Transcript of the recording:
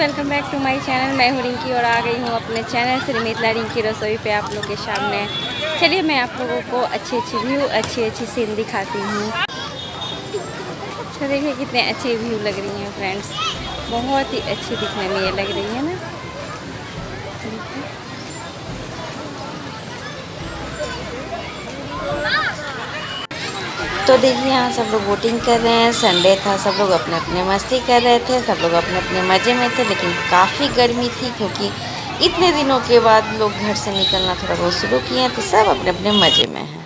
Welcome back to my channel. मैं हूँ रिंकी और आ गई हूँ अपने चैनल से मिथिला रिंकी रसोई पे आप लोगों के सामने। चलिए मैं आप लोगों को अच्छी अच्छी व्यू अच्छी सीन दिखाती हूँ। तो देखिए कितने अच्छे व्यू लग रही हैं फ्रेंड्स, बहुत ही अच्छी दिखने में ये लग रही है ना। तो देखिए यहाँ सब लोग वोटिंग कर रहे हैं। संडे था, सब लोग अपने अपने मस्ती कर रहे थे, सब लोग अपने अपने मज़े में थे। लेकिन काफ़ी गर्मी थी क्योंकि इतने दिनों के बाद लोग घर से निकलना थोड़ा बहुत शुरू किए हैं, तो सब अपने अपने मज़े में हैं।